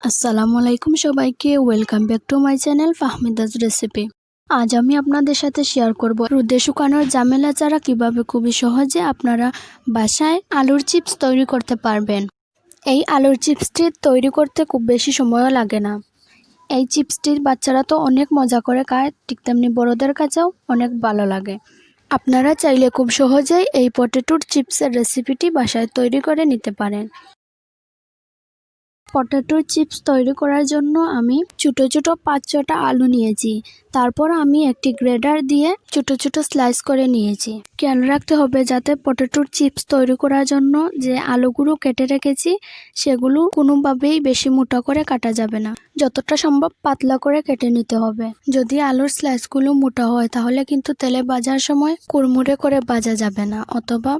আসসালামু আলাইকুম সবাইকে, welcome back to my channel Fahmida's recipe. আজ আমি আপনাদের সাথে শেয়ার করব রোদে শুকানোর ঝামেলা ছাড়া কিভাবে খুবই সহজে আপনারা বাসায় আলুর চিপস তৈরি করতে পারবেন। এই আলুর চিপসটি তৈরি করতে খুব বেশি সময়ও লাগে না। এই চিপসটি বাচ্চারা তো অনেক মজা করে খায়, ঠিক তেমনি বড়দের কাছেও অনেক ভালো লাগে। আপনারা চাইলে খুব সহজেই এই পটেটোর চিপসের রেসিপিটি বাসায় তৈরি করে নিতে পারেন। পটেটো চিপস তৈরি করার জন্য আমি ছোট ছোট 5-6টা আলু নিয়েছি। তারপর আমি একটি গ্রেডার দিয়ে ছোট ছোট স্লাইস করে নিয়েছি। খেয়াল রাখতে হবে যাতে পটেটোর চিপস তৈরি করার জন্য যে আলুগুলো কেটে রেখেছি সেগুলো কোনোভাবেই বেশি মোটা করে কাটা যাবে না, যতটা সম্ভব পাতলা করে কেটে নিতে হবে। যদি আলুর স্লাইসগুলো মোটা হয় তাহলে কিন্তু তেলে ভাজার সময় কুড়মুড়ে করে ভাজা যাবে না, অথবা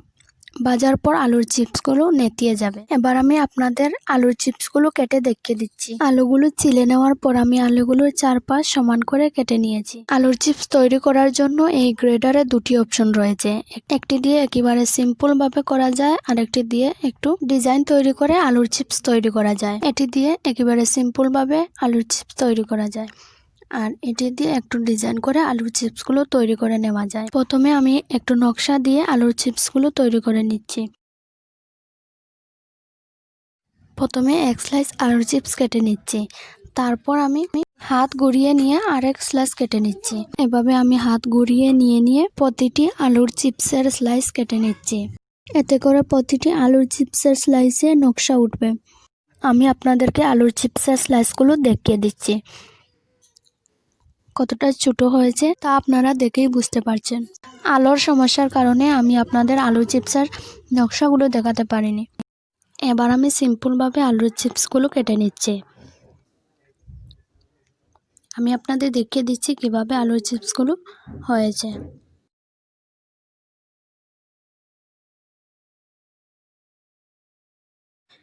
ভাজার পর আলুর চিপসগুলো নেতিয়ে যাবে। এবার আমি আপনাদের আলুর চিপসগুলো কেটে দেখিয়ে দিচ্ছি। আলুগুলো চিলে নেওয়ার পর আমি আলুগুলোর চারপাশ সমান করে কেটে নিয়েছি। আলুর চিপস তৈরি করার জন্য এই গ্রেডারে দুটি অপশন রয়েছে। একটি দিয়ে একেবারে সিম্পল ভাবে করা যায়, আরেকটি দিয়ে একটু ডিজাইন তৈরি করে আলুর চিপস তৈরি করা যায়। এটি দিয়ে একেবারে সিম্পল ভাবে আলুর চিপস তৈরি করা যায়, আর এটি দিয়ে একটু ডিজাইন করে আলুর চিপসগুলো তৈরি করে নেওয়া যায়। প্রথমে আমি একটু নকশা দিয়ে আলুর চিপসগুলো তৈরি করে নিচ্ছি। প্রথমে এক স্লাইস আলুর চিপস কেটে নিচ্ছি, তারপর আমি হাত ঘুরিয়ে নিয়ে আরেক স্লাইস কেটে নিচ্ছি। এভাবে আমি হাত ঘুরিয়ে নিয়ে প্রতিটি আলুর চিপসের স্লাইস কেটে নিচ্ছি। এতে করে প্রতিটি আলুর চিপসের স্লাইসে নকশা উঠবে। আমি আপনাদেরকে আলুর চিপসের স্লাইসগুলো দেখিয়ে দিচ্ছি। কতটা ছোট হয়েছে তা আপনারা দেখেই বুঝতে পারছেন। আলোর সমস্যার কারণে আমি আপনাদের আলুর চিপসের নকশাগুলো দেখাতে পারিনি। এবার আমি সিম্পলভাবে আলুর চিপসগুলো কেটে নিচ্ছি। আমি আপনাদের দেখিয়ে দিচ্ছি কিভাবে আলুর চিপসগুলো হয়েছে।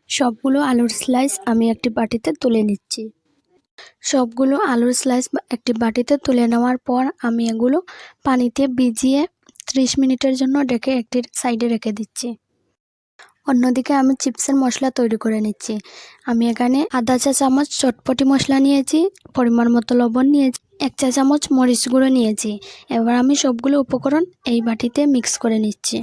সবগুলো আলুর স্লাইস আমি একটি বাটিতে তুলে নিচ্ছি। সবগুলো আলুর স্লাইস একটি বাটিতে তুলে নেওয়ার পর আমি এগুলো পানিতে ভিজিয়ে 30 মিনিটের জন্য ঢেকে একটি সাইডে রেখে দিচ্ছি। অন্যদিকে আমি চিপসের মশলা তৈরি করে নিচ্ছি। আমি এখানে আধা চা চামচ চটপটি মশলা নিয়েছি, পরিমাণ মতো লবণ নিয়েছি, 1 চা চামচ মরিচ গুঁড়ো নিয়েছি। এবার আমি সবগুলো উপকরণ এই বাটিতে মিক্স করে নিচ্ছি।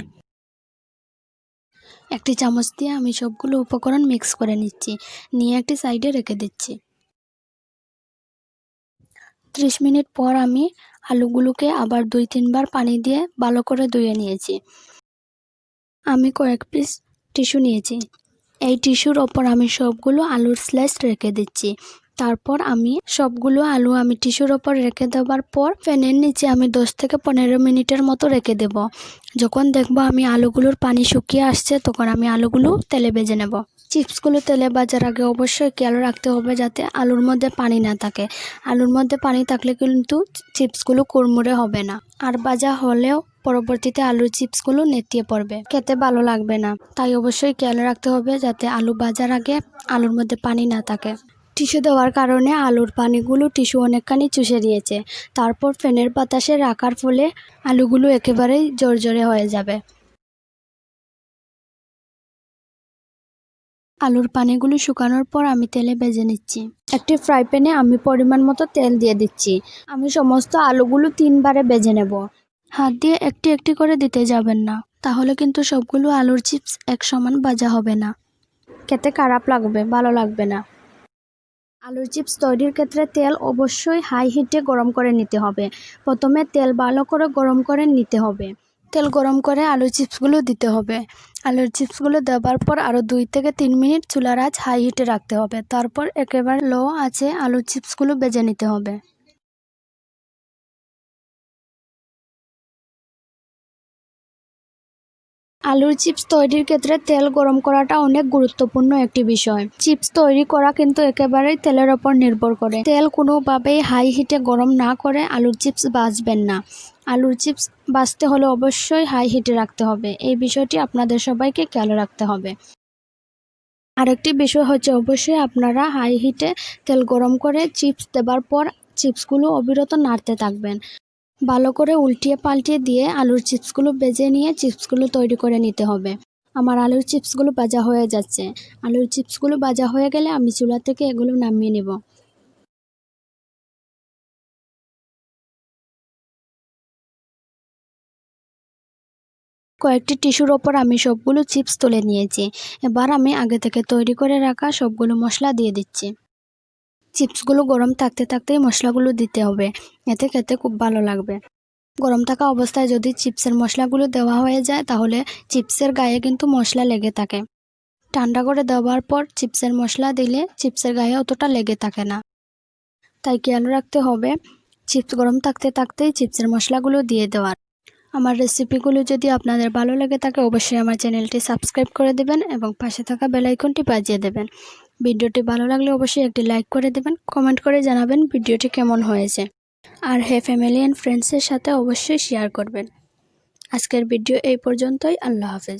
একটি চামচ দিয়ে আমি সবগুলো উপকরণ মিক্স করে নিচ্ছি, নিয়ে একটি সাইডে রেখে দিচ্ছি। 30 মিনিট পর আমি আলুগুলোকে আবার 2-3 বার পানি দিয়ে ভালো করে ধুয়ে নিয়েছি। আমি কয়েক পিস টিস্যু নিয়েছি। এই টিস্যুর ওপর আমি সবগুলো আলুর স্লাইস রেখে দিচ্ছি। তারপর আমি সবগুলো আলু আমি টিস্যুর ওপর রেখে দেওয়ার পর ফ্যানের নিচে আমি 10 থেকে 15 মিনিটের মতো রেখে দেব। যখন দেখব আমি আলুগুলোর পানি শুকিয়ে আসছে তখন আমি আলুগুলো তেলে ভেজে নেব। চিপসগুলো তেলে ভাজার আগে অবশ্যই খেয়াল রাখতে হবে যাতে আলুর মধ্যে পানি না থাকে। আলুর মধ্যে পানি থাকলে কিন্তু চিপসগুলো কুড়মুড়ে হবে না, আর ভাজা হলেও পরবর্তীতে আলুর চিপসগুলো নেতিয়ে পড়বে, খেতে ভালো লাগবে না। তাই অবশ্যই খেয়াল রাখতে হবে যাতে আলু ভাজার আগে আলুর মধ্যে পানি না থাকে। টিস্যু দেওয়ার কারণে আলুর পানিগুলো টিস্যু অনেকখানি চুষে দিয়েছে। তারপর ফ্যানের বাতাসে রাখার ফলে আলুগুলো একেবারেই জর্জরে হয়ে যাবে। আলুর পানিগুলো শুকানোর পর আমি তেলে ভেজে নিচ্ছি। একটি ফ্রাই প্যানে আমি পরিমাণ মতো তেল দিয়ে দিচ্ছি। আমি সমস্ত আলুগুলো 3 বারে ভেজে নেব। হাত দিয়ে একটি একটি করে দিতে যাবেন না, তাহলে কিন্তু সবগুলো আলুর চিপস এক সমান ভাজা হবে না, খেতে খারাপ লাগবে, ভালো লাগবে না। আলুর চিপস তৈরির ক্ষেত্রে তেল অবশ্যই হাই হিটে গরম করে নিতে হবে। প্রথমে তেল ভালো করে গরম করে নিতে হবে। তেল গরম করে আলুর চিপসগুলো দিতে হবে। আলুর চিপসগুলো দেওয়ার পর আরও 2 থেকে 3 মিনিট চুলার আঁচ হাই হিটে রাখতে হবে। তারপর একেবারে লো আঁচে আলুর চিপসগুলো ভেজে নিতে হবে। আলুর চিপস তৈরির ক্ষেত্রে তেল গরম করাটা অনেক গুরুত্বপূর্ণ একটি বিষয়। চিপস তৈরি করা কিন্তু একেবারেই তেলের ওপর নির্ভর করে। তেল কোনোভাবেই হাই হিটে গরম না করে আলুর চিপস ভাজবেন না। আলুর চিপস ভাজতে হলে অবশ্যই হাই হিটে রাখতে হবে। এই বিষয়টি আপনাদের সবাইকে খেয়াল রাখতে হবে। আরেকটি বিষয় হচ্ছে অবশ্যই আপনারা হাই হিটে তেল গরম করে চিপস দেবার পর চিপসগুলো অবিরত নাড়তে থাকবেন। ভালো করে উল্টিয়ে পাল্টিয়ে দিয়ে আলুর চিপসগুলো ভেজে নিয়ে চিপসগুলো তৈরি করে নিতে হবে। আমার আলুর চিপসগুলো ভাজা হয়ে যাচ্ছে। আলুর চিপসগুলো ভাজা হয়ে গেলে আমি চুলা থেকে এগুলো নামিয়ে নেব। কয়েকটি টিস্যুর ওপর আমি সবগুলো চিপস তুলে নিয়েছি। এবার আমি আগে থেকে তৈরি করে রাখা সবগুলো মশলা দিয়ে দিচ্ছি। চিপসগুলো গরম থাকতে থাকতেই মশলাগুলো দিতে হবে, এতে খেতে খুব ভালো লাগবে। গরম থাকা অবস্থায় যদি চিপসের মশলাগুলো দেওয়া হয়ে যায় তাহলে চিপসের গায়ে কিন্তু মশলা লেগে থাকে। ঠান্ডা করে দেওয়ার পর চিপসের মশলা দিলে চিপসের গায়ে অতটা লেগে থাকে না। তাই খেয়াল রাখতে হবে চিপস গরম থাকতে থাকতেই চিপসের মশলাগুলো দিয়ে দেওয়ার। আমার রেসিপিগুলো যদি আপনাদের ভালো লেগে থাকে অবশ্যই আমার চ্যানেলটি সাবস্ক্রাইব করে দেবেন এবং পাশে থাকা বেল আইকনটি বাজিয়ে দেবেন। ভিডিওটি ভালো লাগলে অবশ্যই একটি লাইক করে দেবেন, কমেন্ট করে জানাবেন ভিডিওটি কেমন হয়েছে। আর ফ্যামিলি অ্যান্ড ফ্রেন্ডসের সাথে অবশ্যই শেয়ার করবেন। আজকের ভিডিও এই পর্যন্তই। আল্লাহ হাফেজ।